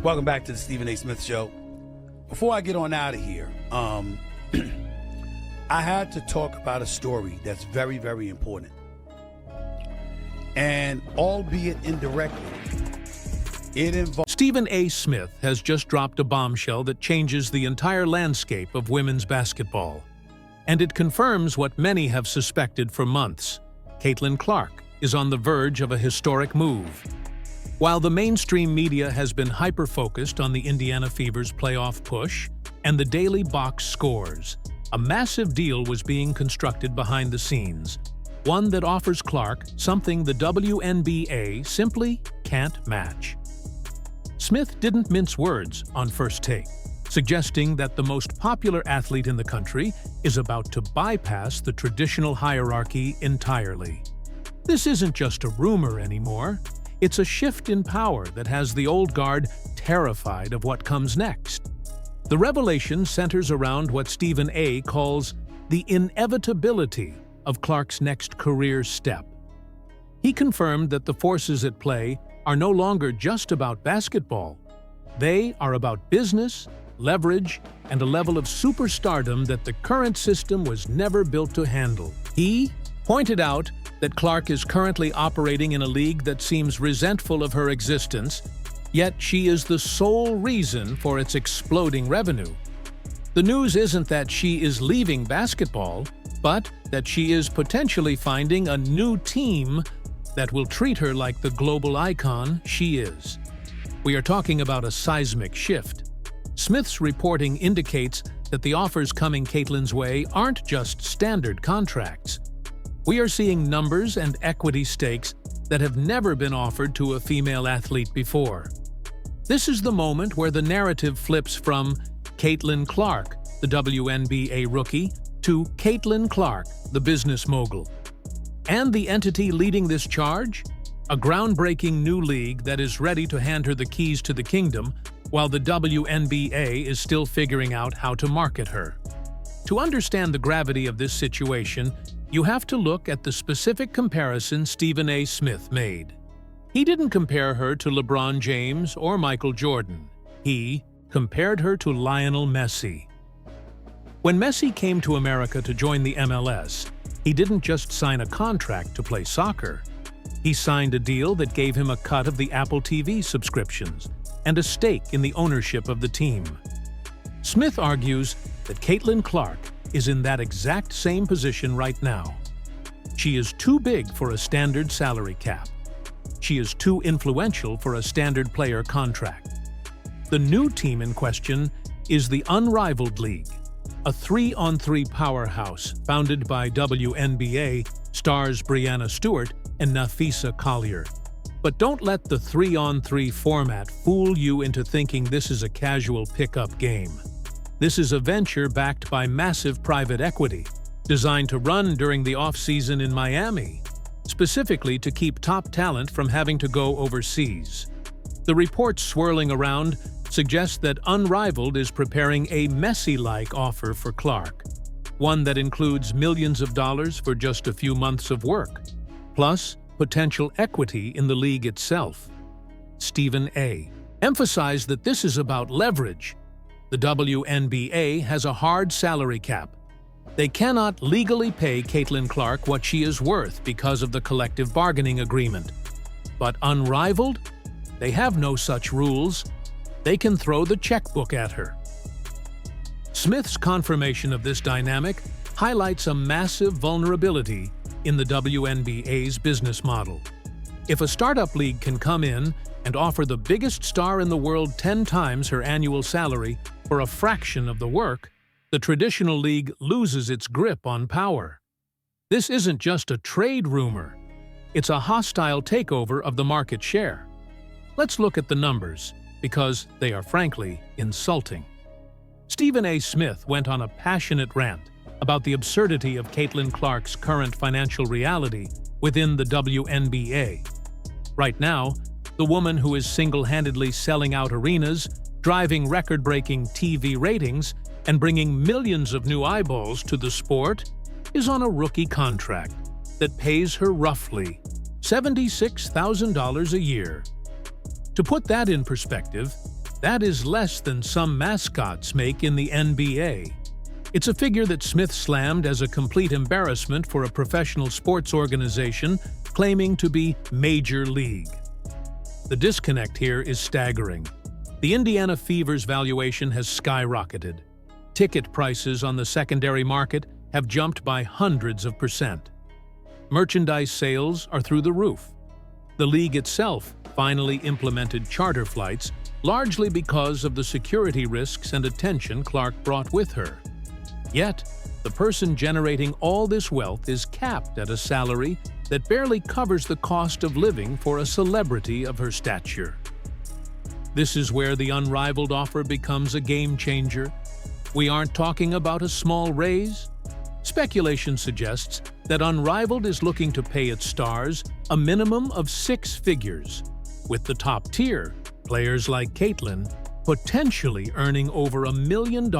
Welcome back to the Stephen A. Smith Show. Before I get on out of here, I had to talk about a story that's very, very important. And albeit indirectly, it involves... Stephen A. Smith has just dropped a bombshell that changes the entire landscape of women's basketball. And it confirms what many have suspected for months. Caitlin Clark is on the verge of a historic move. While the mainstream media has been hyper-focused on the Indiana Fever's playoff push and the daily box scores, a massive deal was being constructed behind the scenes, one that offers Clark something the WNBA simply can't match. Smith didn't mince words on First Take, suggesting that the most popular athlete in the country is about to bypass the traditional hierarchy entirely. This isn't just a rumor anymore. It's a shift in power that has the old guard terrified of what comes next. The revelation centers around what Stephen A. calls the inevitability of Clark's next career step. He confirmed that the forces at play are no longer just about basketball. They are about business, leverage, and a level of superstardom that the current system was never built to handle. He pointed out that Clark is currently operating in a league that seems resentful of her existence, yet she is the sole reason for its exploding revenue. The news isn't that she is leaving basketball, but that she is potentially finding a new team that will treat her like the global icon she is. We are talking about a seismic shift. Smith's reporting indicates that the offers coming Caitlin's way aren't just standard contracts. We are seeing numbers and equity stakes that have never been offered to a female athlete before. This is the moment where the narrative flips from Caitlin Clark, the WNBA rookie, to Caitlin Clark, the business mogul. And the entity leading this charge? A groundbreaking new league that is ready to hand her the keys to the kingdom, while the WNBA is still figuring out how to market her. To understand the gravity of this situation, you have to look at the specific comparison Stephen A. Smith made. He didn't compare her to LeBron James or Michael Jordan. He compared her to Lionel Messi. When Messi came to America to join the MLS, he didn't just sign a contract to play soccer. He signed a deal that gave him a cut of the Apple TV subscriptions and a stake in the ownership of the team. Smith argues that Caitlin Clark is in that exact same position right now. She is too big for a standard salary cap. She is too influential for a standard player contract. The new team in question is the Unrivaled League, a 3-on-3 powerhouse founded by WNBA stars Breanna Stewart and Napheesa Collier. But don't let the 3-on-3 format fool you into thinking this is a casual pickup game. This is a venture backed by massive private equity, designed to run during the off-season in Miami, specifically to keep top talent from having to go overseas. The reports swirling around suggest that Unrivaled is preparing a Messi-like offer for Clark, one that includes millions of dollars for just a few months of work, plus potential equity in the league itself. Stephen A. emphasized that this is about leverage. The WNBA has a hard salary cap. They cannot legally pay Caitlin Clark what she is worth because of the collective bargaining agreement. But Unrivaled? They have no such rules. They can throw the checkbook at her. Smith's confirmation of this dynamic highlights a massive vulnerability in the WNBA's business model. If a startup league can come in and offer the biggest star in the world 10 times her annual salary for a fraction of the work, the traditional league loses its grip on power. This isn't just a trade rumor. It's a hostile takeover of the market share. Let's look at the numbers, because they are frankly insulting. Stephen A. Smith went on a passionate rant about the absurdity of Caitlin Clark's current financial reality within the WNBA. Right now, the woman who is single-handedly selling out arenas, driving record-breaking TV ratings, and bringing millions of new eyeballs to the sport is on a rookie contract that pays her roughly $76,000 a year. To put that in perspective, That is less than some mascots make in the NBA. It's a figure that Smith slammed as a complete embarrassment for a professional sports organization claiming to be Major League. The disconnect here is staggering. The Indiana Fever's valuation has skyrocketed. Ticket prices on the secondary market have jumped by hundreds of percent. Merchandise sales are through the roof. The league itself finally implemented charter flights, largely because of the security risks and attention Clark brought with her. Yet, the person generating all this wealth is capped at a salary that barely covers the cost of living for a celebrity of her stature. This is where the unrivaled offer becomes a game changer. We aren't talking about a small raise. Speculation suggests that Unrivaled is looking to pay its stars a minimum of 6 figures, with the top tier, players like Caitlyn, potentially earning over $1 million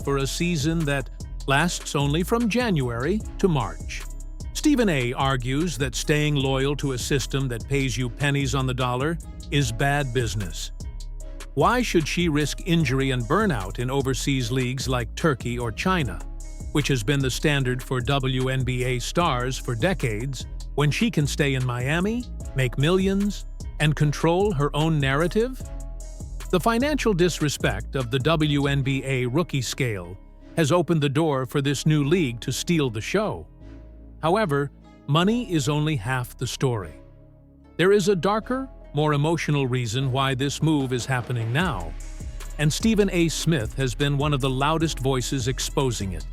for a season that lasts only from January to March. Stephen A. argues that staying loyal to a system that pays you pennies on the dollar is bad business. Why should she risk injury and burnout in overseas leagues like Turkey or China, which has been the standard for WNBA stars for decades, when she can stay in Miami, make millions, and control her own narrative? The financial disrespect of the WNBA rookie scale has opened the door for this new league to steal the show. However, money is only half the story. There is a darker, more emotional reason why this move is happening now, and Stephen A. Smith has been one of the loudest voices exposing it.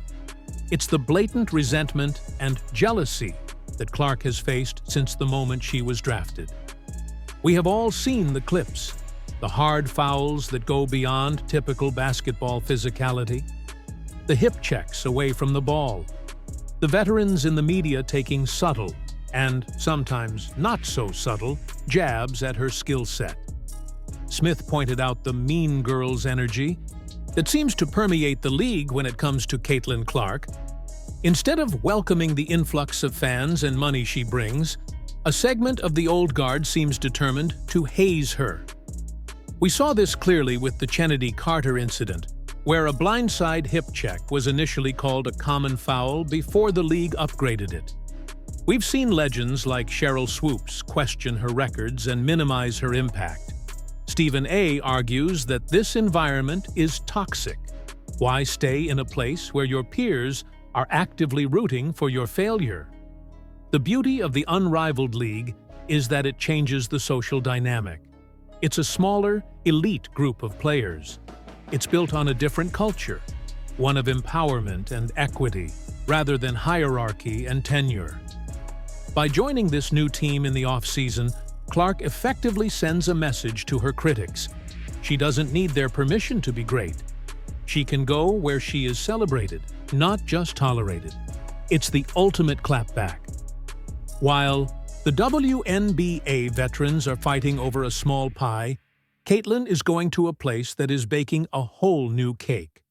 It's the blatant resentment and jealousy that Clark has faced since the moment she was drafted. We have all seen the clips, the hard fouls that go beyond typical basketball physicality, the hip checks away from the ball, the veterans in the media taking subtle, and sometimes not so subtle, jabs at her skill set. Smith pointed out the mean girls energy that seems to permeate the league when it comes to Caitlin Clark. Instead of welcoming the influx of fans and money she brings, a segment of the old guard seems determined to haze her. We saw this clearly with the Chennedy Carter incident, where a blindside hip check was initially called a common foul before the league upgraded it. We've seen legends like Cheryl Swoops question her records and minimize her impact. Stephen A. argues that this environment is toxic. Why stay in a place where your peers are actively rooting for your failure? The beauty of the Unrivaled League is that it changes the social dynamic. It's a smaller, elite group of players. It's built on a different culture, one of empowerment and equity, rather than hierarchy and tenure. By joining this new team in the off-season, Clark effectively sends a message to her critics. She doesn't need their permission to be great. She can go where she is celebrated, not just tolerated. It's the ultimate clapback. While the WNBA veterans are fighting over a small pie, Caitlyn is going to a place that is baking a whole new cake.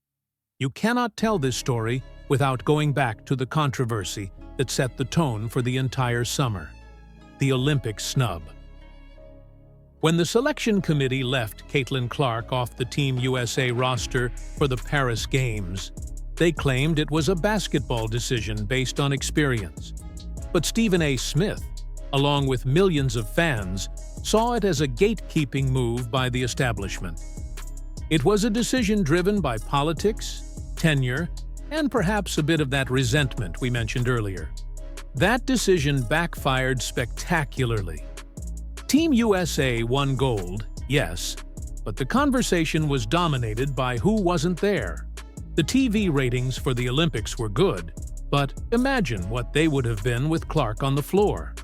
You cannot tell this story without going back to the controversy that set the tone for the entire summer: the Olympic snub. When the selection committee left Caitlin Clark off the Team USA roster for the Paris Games, they claimed it was a basketball decision based on experience. But Stephen A. Smith, along with millions of fans, saw it as a gatekeeping move by the establishment. It was a decision driven by politics, tenure, and perhaps a bit of that resentment we mentioned earlier. That decision backfired spectacularly. Team USA won gold, yes, but the conversation was dominated by who wasn't there. The TV ratings for the Olympics were good, but imagine what they would have been with Clark on the floor.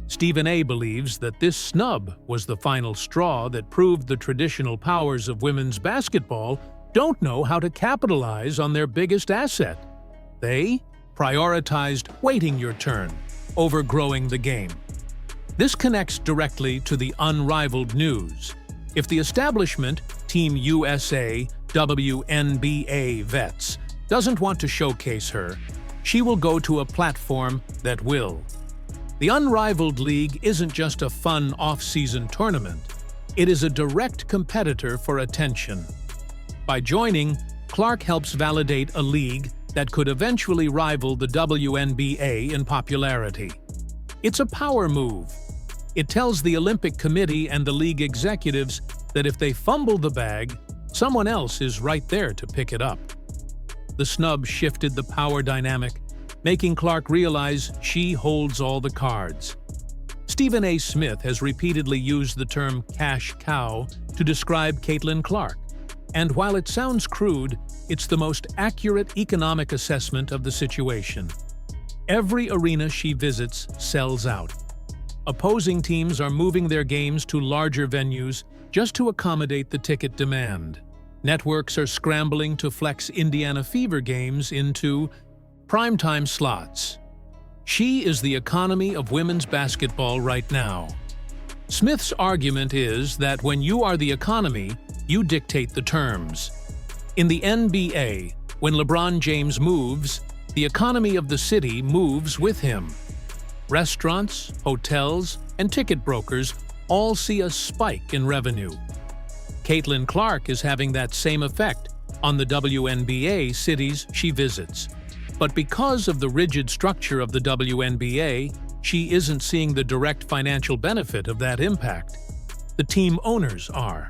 Stephen A. believes that this snub was the final straw that proved the traditional powers of women's basketball don't know how to capitalize on their biggest asset. They prioritized waiting your turn over growing the game. This connects directly to the Unrivaled news. If the establishment, Team USA, WNBA vets, doesn't want to showcase her, she will go to a platform that will. The Unrivaled League isn't just a fun off-season tournament. It is a direct competitor for attention. By joining, Clark helps validate a league that could eventually rival the WNBA in popularity. It's a power move. It tells the Olympic Committee and the league executives that if they fumble the bag, someone else is right there to pick it up. The snub shifted the power dynamic, making Clark realize she holds all the cards. Stephen A. Smith has repeatedly used the term cash cow to describe Caitlin Clark, and while it sounds crude, it's the most accurate economic assessment of the situation. Every arena she visits sells out. Opposing teams are moving their games to larger venues just to accommodate the ticket demand. Networks are scrambling to flex Indiana Fever games into primetime slots. She is the economy of women's basketball right now. Smith's argument is that when you are the economy, you dictate the terms. In the NBA, when LeBron James moves, the economy of the city moves with him. Restaurants, hotels, and ticket brokers all see a spike in revenue. Caitlin Clark is having that same effect on the WNBA cities she visits. But because of the rigid structure of the WNBA, she isn't seeing the direct financial benefit of that impact. The team owners are.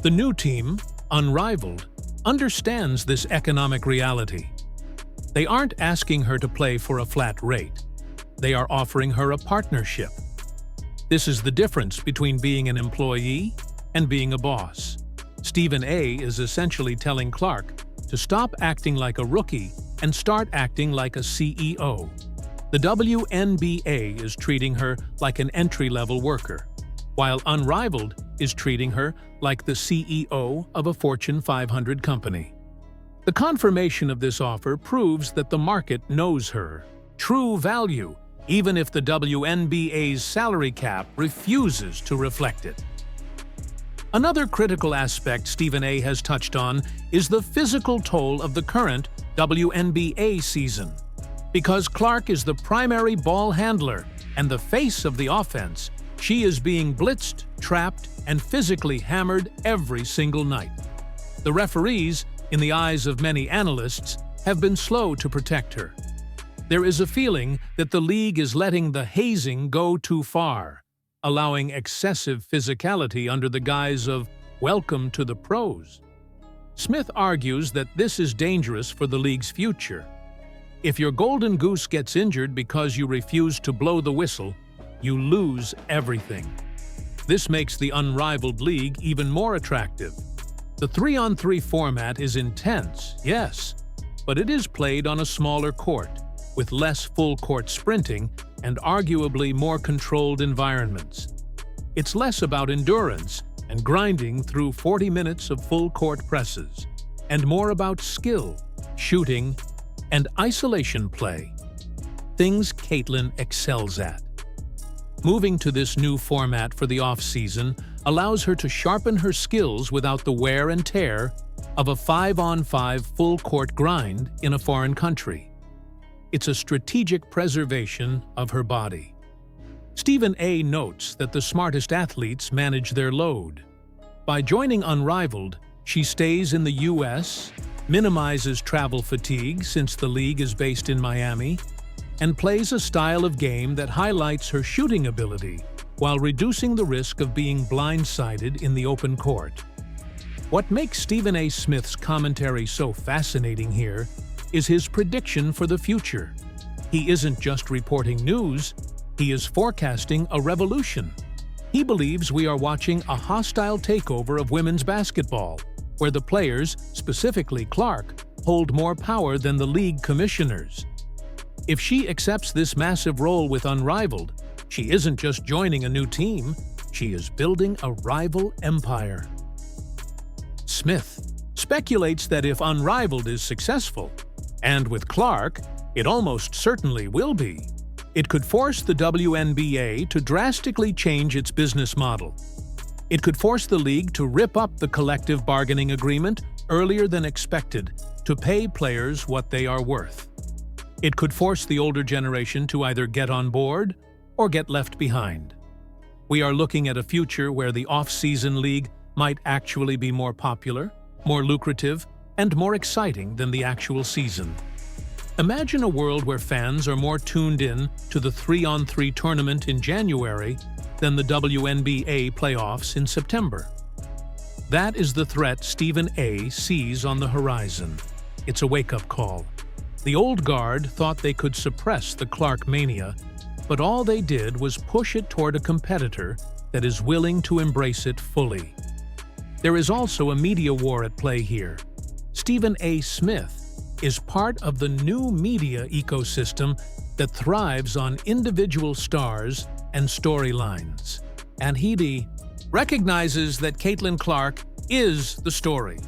The new team, Unrivaled, understands this economic reality. They aren't asking her to play for a flat rate. They are offering her a partnership. This is the difference between being an employee and being a boss. Stephen A. is essentially telling Clark to stop acting like a rookie and start acting like a CEO. The WNBA is treating her like an entry-level worker, while Unrivaled is treating her like the CEO of a Fortune 500 company. The confirmation of this offer proves that the market knows her true value, even if the WNBA's salary cap refuses to reflect it. Another critical aspect Stephen A. has touched on is the physical toll of the current WNBA season. Because Clark is the primary ball handler and the face of the offense, she is being blitzed, trapped, and physically hammered every single night. The referees, in the eyes of many analysts, have been slow to protect her. There is a feeling that the league is letting the hazing go too far, allowing excessive physicality under the guise of "welcome to the pros." Smith argues that this is dangerous for the league's future. If your golden goose gets injured because you refuse to blow the whistle, you lose everything. This makes the Unrivaled league even more attractive. The 3-on-3 format is intense, yes, but it is played on a smaller court, with less full-court sprinting and arguably more controlled environments. It's less about endurance and grinding through 40 minutes of full-court presses, and more about skill, shooting, and isolation play, things Caitlin excels at. Moving to this new format for the off-season allows her to sharpen her skills without the wear and tear of a 5-on-5 full-court grind in a foreign country. It's a strategic preservation of her body. Stephen A. notes that the smartest athletes manage their load. By joining Unrivaled, she stays in the U.S., minimizes travel fatigue since the league is based in Miami, and plays a style of game that highlights her shooting ability while reducing the risk of being blindsided in the open court. What makes Stephen A. Smith's commentary so fascinating here is his prediction for the future. He isn't just reporting news, he is forecasting a revolution. He believes we are watching a hostile takeover of women's basketball, where the players, specifically Clark, hold more power than the league commissioners. If she accepts this massive role with Unrivaled, she isn't just joining a new team, she is building a rival empire. Smith speculates that if Unrivaled is successful, and with Clark, it almost certainly will be, it could force the WNBA to drastically change its business model. It could force the league to rip up the collective bargaining agreement earlier than expected to pay players what they are worth. It could force the older generation to either get on board or get left behind. We are looking at a future where the off-season league might actually be more popular, more lucrative, and more exciting than the actual season. Imagine a world where fans are more tuned in to the 3-on-3 tournament in January than the WNBA playoffs in September. That is the threat Stephen A. sees on the horizon. It's a wake-up call. The old guard thought they could suppress the Clark mania, but all they did was push it toward a competitor that is willing to embrace it fully. There is also a media war at play here. Stephen A. Smith is part of the new media ecosystem that thrives on individual stars and storylines. And he recognizes that Caitlin Clark is the story.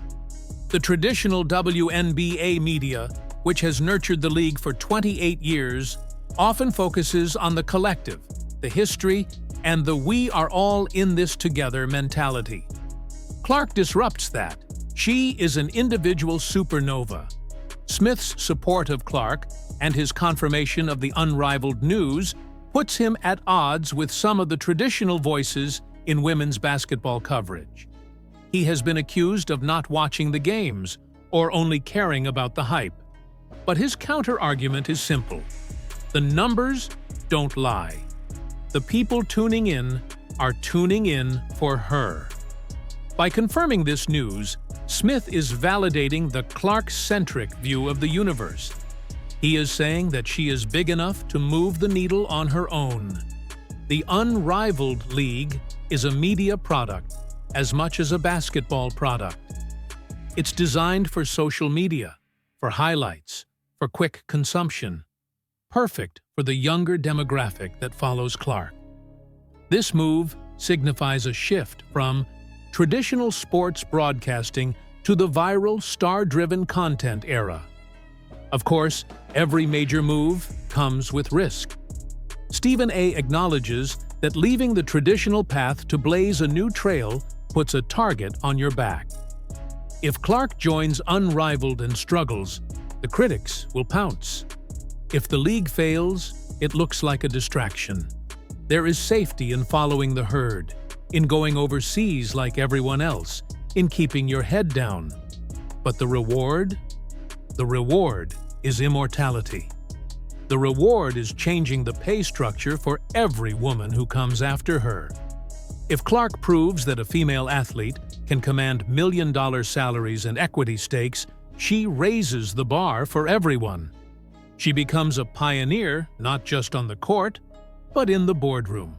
The traditional WNBA media, which has nurtured the league for 28 years, often focuses on the collective, the history, and the "we are all in this together" mentality. Clark disrupts that. She is an individual supernova. Smith's support of Clark and his confirmation of the unrivaled news puts him at odds with some of the traditional voices in women's basketball coverage. He has been accused of not watching the games or only caring about the hype. But his counter-argument is simple. The numbers don't lie. The people tuning in are tuning in for her. By confirming this news, Smith is validating the Clark-centric view of the universe. He is saying that she is big enough to move the needle on her own. The unrivaled league is a media product as much as a basketball product. It's designed for social media, for highlights, for quick consumption. Perfect for the younger demographic that follows Clark. This move signifies a shift from traditional sports broadcasting to the viral, star-driven content era. Of course, every major move comes with risk. Stephen A. acknowledges that leaving the traditional path to blaze a new trail puts a target on your back. If Clark joins Unrivaled and struggles, the critics will pounce. If the league fails, it looks like a distraction. There is safety in following the herd, in going overseas like everyone else, in keeping your head down. But the reward? The reward is immortality. The reward is changing the pay structure for every woman who comes after her. If Clark proves that a female athlete can command million-dollar salaries and equity stakes, she raises the bar for everyone. She becomes a pioneer not just on the court, but in the boardroom.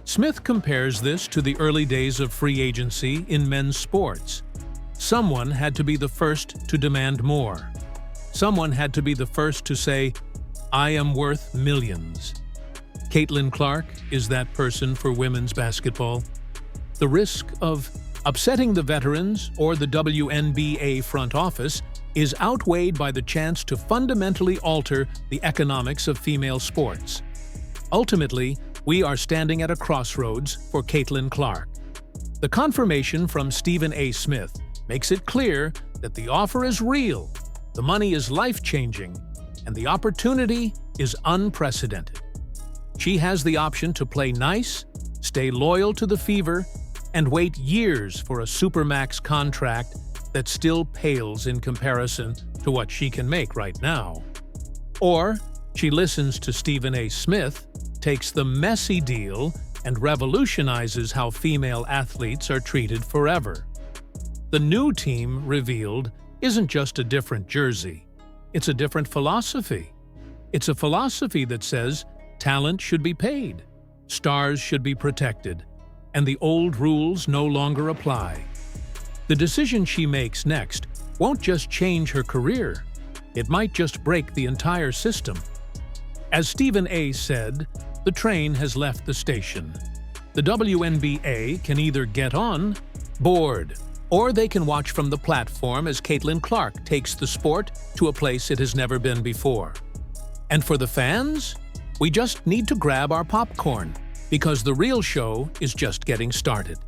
Smith compares this to the early days of free agency in men's sports. Someone had to be the first to demand more. Someone had to be the first to say, "I am worth millions." Caitlin Clark is that person for women's basketball. The risk of upsetting the veterans or the WNBA front office is outweighed by the chance to fundamentally alter the economics of female sports. Ultimately, we are standing at a crossroads for Caitlin Clark. The confirmation from Stephen A. Smith makes it clear that the offer is real, the money is life-changing, and the opportunity is unprecedented. She has the option to play nice, stay loyal to the Fever, and wait years for a supermax contract that still pales in comparison to what she can make right now. Or she listens to Stephen A. Smith, takes the messy deal, and revolutionizes how female athletes are treated forever. The new team revealed isn't just a different jersey. It's a different philosophy. It's a philosophy that says talent should be paid, stars should be protected, and the old rules no longer apply. The decision she makes next won't just change her career, it might just break the entire system. As Stephen A. said, the train has left the station. The WNBA can either get on, board, or they can watch from the platform as Caitlin Clark takes the sport to a place it has never been before. And for the fans, we just need to grab our popcorn, because the real show is just getting started.